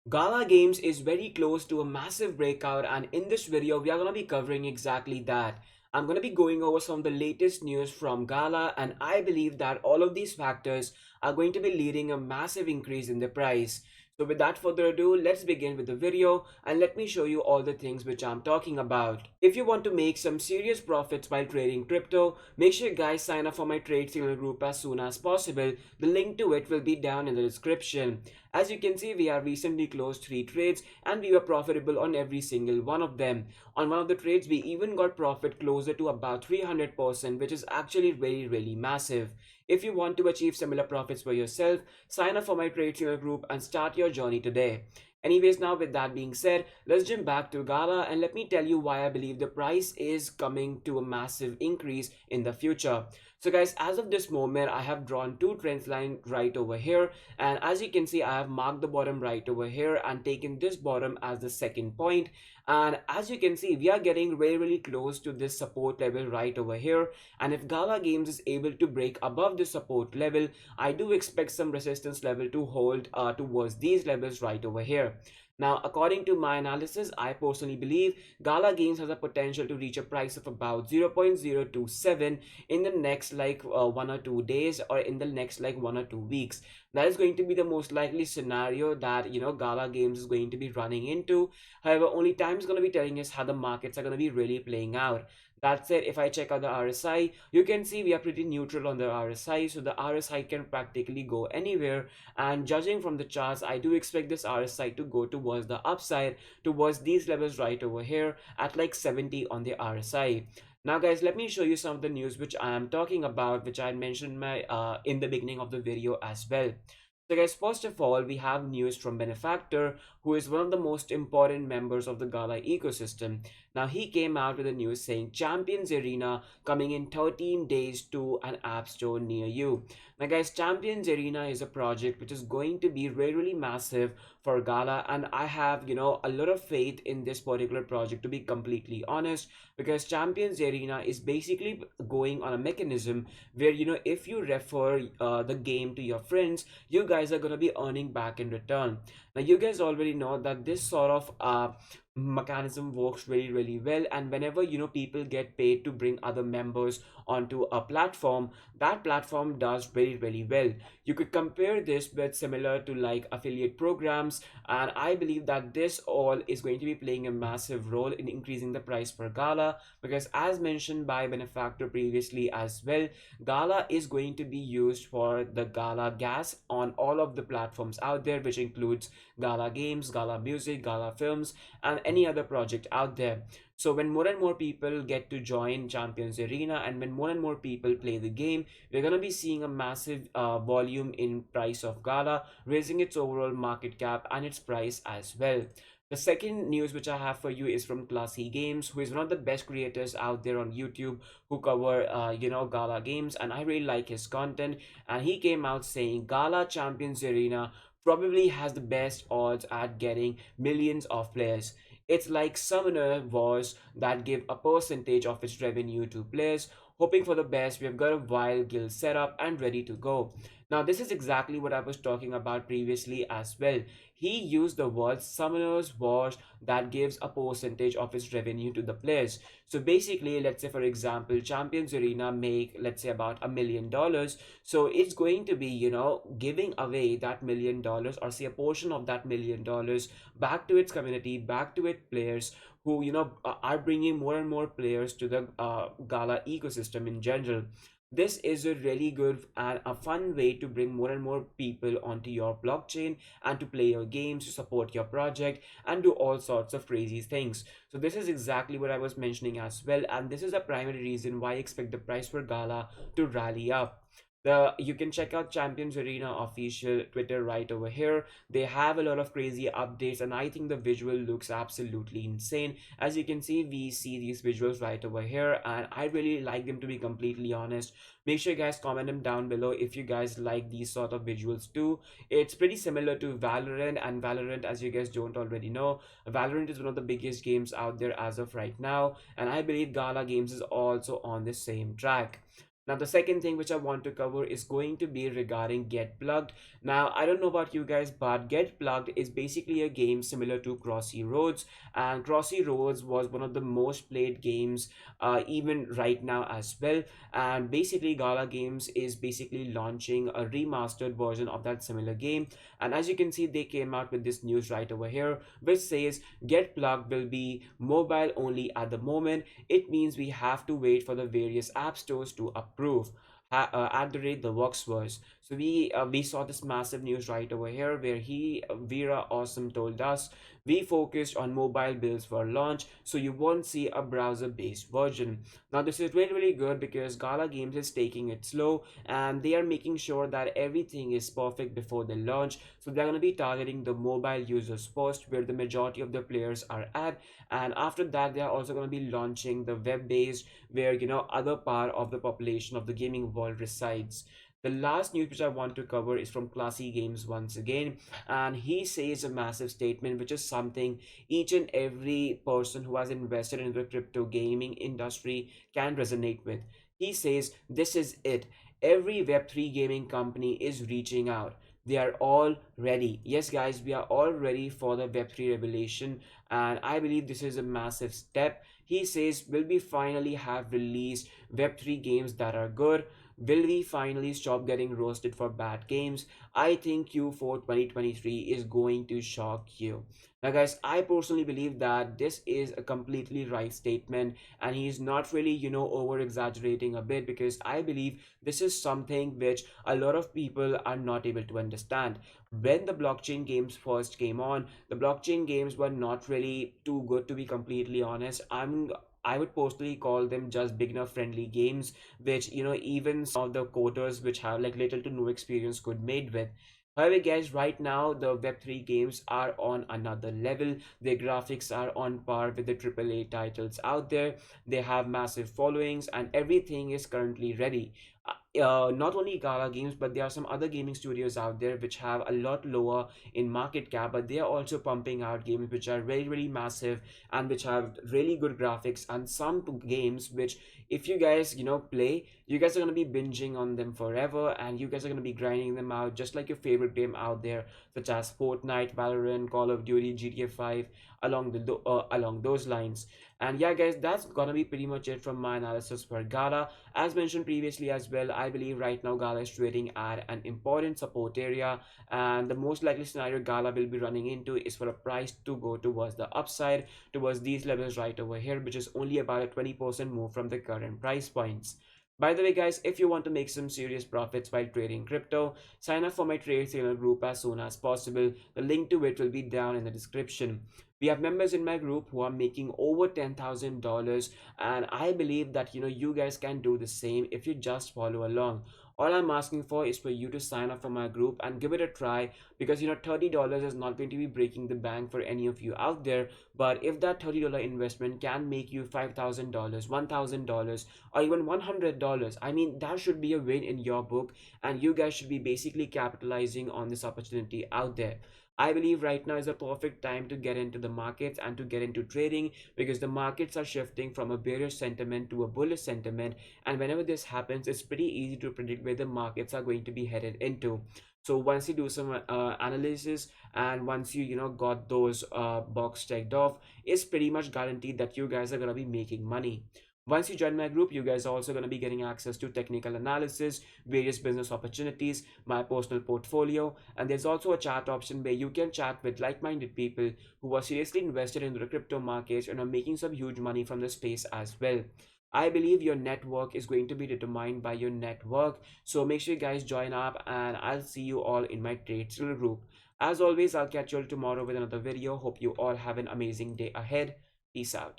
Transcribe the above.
Gala Games is very close to a massive breakout, and in this video, we are going to be covering exactly that. I'm going to be going over some of the latest news from Gala, and I believe that all of these factors are going to be leading a massive increase in the price. So without further ado, let's begin with the video and let me show you all the things which I'm talking about. If you want to make some serious profits while trading crypto, make sure you guys sign up for my trade signal group as soon as possible. The link to it will be down in the description. As you can see, we have recently closed 3 trades and we were profitable on every single one of them. On one of the trades, we even got profit closer to about 300%, which is actually really massive. If you want to achieve similar profits for yourself, sign up for my trade signal group and start your journey today. Anyways, now with that being said, let's jump back to Gala and let me tell you why I believe the price is coming to a massive increase in the future. So guys, as of this moment, I have drawn two trend lines right over here, and as you can see, I have marked the bottom right over here and taken this bottom as the second point. And as you can see, we are getting really close to this support level right over here, and if Gala Games is able to break above the support level, I do expect some resistance level to hold towards these levels right over here. Now, according to my analysis, I personally believe Gala Games has a potential to reach a price of about 0.027 in the next 1 or 2 days, or in the next 1 or 2 weeks. That is going to be the most likely scenario that Gala Games is going to be running into. However, only time is going to be telling us how the markets are going to be really playing out. That said, if I check out the RSI, you can see we are pretty neutral on the RSI, so the RSI can practically go anywhere, and judging from the charts, I do expect this RSI to go towards the upside, towards these levels right over here at like 70 on the RSI. Now guys, let me show you some of the news which I am talking about, which I mentioned in the beginning of the video as well. So guys, first of all, we have news from Benefactor, who is one of the most important members of the Gala ecosystem. Now he came out with a news saying Champions Arena coming in 13 days to an app store near you. Now guys, Champions Arena is a project which is going to be really massive for Gala, and I have a lot of faith in this particular project, to be completely honest, because Champions Arena is basically going on a mechanism where if you refer the game to your friends, you guys are going to be earning back in return. Now you guys already know that this sort of mechanism works really well, and whenever people get paid to bring other members onto a platform, that platform does very well. You could compare this with similar to like affiliate programs, and I believe that this all is going to be playing a massive role in increasing the price for Gala, because as mentioned by Benefactor previously as well, Gala is going to be used for the Gala gas on all of the platforms out there, which includes Gala Games, Gala Music, Gala Films, and any other project out there. So when more and more people get to join Champions Arena, and when more and more people play the game, we're going to be seeing a massive volume in price of Gala, raising its overall market cap and its price as well. The second news which I have for you is from Classy Games, who is one of the best creators out there on YouTube who cover Gala Games, and I really like his content. And he came out saying Gala Champions Arena probably has the best odds at getting millions of players. It's like Summoner Wars that give a percentage of its revenue to players. Hoping for the best, we've got a wild guild set up and ready to go. Now, this is exactly what I was talking about previously as well. He used the word Summoner's Wars that gives a percentage of its revenue to the players. So basically, let's say for example, Champions Arena make, let's say, about $1 million. So it's going to be, giving away that $1 million, or say a portion of that $1 million back to its community, back to its players, who are bringing more and more players to the Gala ecosystem in general. This is a really good and a fun way to bring more and more people onto your blockchain and to play your games, to support your project, and do all sorts of crazy things. So this is exactly what I was mentioning as well, and this is a primary reason why I expect the price for Gala to rally up. You can check out Champions Arena official Twitter right over here. They have a lot of crazy updates, and I think the visual looks absolutely insane. As you can see, we see these visuals right over here, and I really like them, to be completely honest. Make sure you guys comment them down below if you guys like these sort of visuals too. It's pretty similar to Valorant, and Valorant, as you guys don't already know, Valorant is one of the biggest games out there as of right now, and I believe Gala Games is also on the same track. Now, the second thing which I want to cover is going to be regarding Get Plugged. Now, I don't know about you guys, but Get Plugged is basically a game similar to Crossy Roads, and Crossy Roads was one of the most played games even right now as well. And basically, Gala Games is basically launching a remastered version of that similar game. And as you can see, they came out with this news right over here, which says Get Plugged will be mobile only at the moment. It means we have to wait for the various app stores to approve. At the rate the works was. So we saw this massive news right over here where Vera Awesome told us we focused on mobile builds for launch, so you won't see a browser based version. Now this is really good because Gala Games is taking it slow and they are making sure that everything is perfect before they launch. So they're going to be targeting the mobile users first, where the majority of the players are at, and after that they are also going to be launching the web based, where other part of the population of the gaming world resides. The last news which I want to cover is from Classy Games once again, and he says a massive statement which is something each and every person who has invested in the crypto gaming industry can resonate with. He says this is it. Every Web3 gaming company is reaching out. They are all ready. Yes, guys, we are all ready for the Web3 revelation, and I believe this is a massive step. He says, will we finally have released Web3 games that are good? Will we finally stop getting roasted for bad games? I think Q4 2023 is going to shock you. Now, guys, I personally believe that this is a completely right statement, and he's not really, over exaggerating a bit, because I believe this is something which a lot of people are not able to understand. When the blockchain games first came on, the blockchain games were not really too good, to be completely honest. I would personally call them just beginner friendly games, which even some of the coders which have like little to no experience could made with. However, guys, right now the Web3 games are on another level. Their graphics are on par with the AAA titles out there. They have massive followings and everything is currently ready. Not only Gala Games, but there are some other gaming studios out there which have a lot lower in market cap, but they are also pumping out games which are really massive and which have really good graphics, and some games which, if you guys play, you guys are going to be binging on them forever, and you guys are going to be grinding them out just like your favorite game out there, such as Fortnite, Valorant, Call of Duty, GTA 5, along those lines. And yeah, guys, that's gonna be pretty much it from my analysis for Gala. As mentioned previously as well, I believe right now Gala is trading at an important support area, and the most likely scenario Gala will be running into is for a price to go towards the upside, towards these levels right over here, which is only about a 20% move from the current price points. By the way, guys, if you want to make some serious profits while trading crypto, sign up for my trade signal group as soon as possible. The link to it will be down in the description. We have members in my group who are making over $10,000, and I believe that you guys can do the same if you just follow along. All I'm asking for is for you to sign up for my group and give it a try, because $30 is not going to be breaking the bank for any of you out there. But if that $30 investment can make you $5,000, $1,000, or even $100, I mean, that should be a win in your book, and you guys should be basically capitalizing on this opportunity out there. I believe right now is a perfect time to get into the markets and to get into trading, because the markets are shifting from a bearish sentiment to a bullish sentiment, and whenever this happens, it's pretty easy to predict where the markets are going to be headed into. So once you do some analysis, and once you got those box checked off, it's pretty much guaranteed that you guys are going to be making money. Once you join my group, you guys are also going to be getting access to technical analysis, various business opportunities, my personal portfolio, and there's also a chat option where you can chat with like-minded people who are seriously invested in the crypto markets and are making some huge money from the space as well. I believe your network is going to be determined by your network, so make sure you guys join up, and I'll see you all in my trade skill group. As always, I'll catch you all tomorrow with another video. Hope you all have an amazing day ahead. Peace out.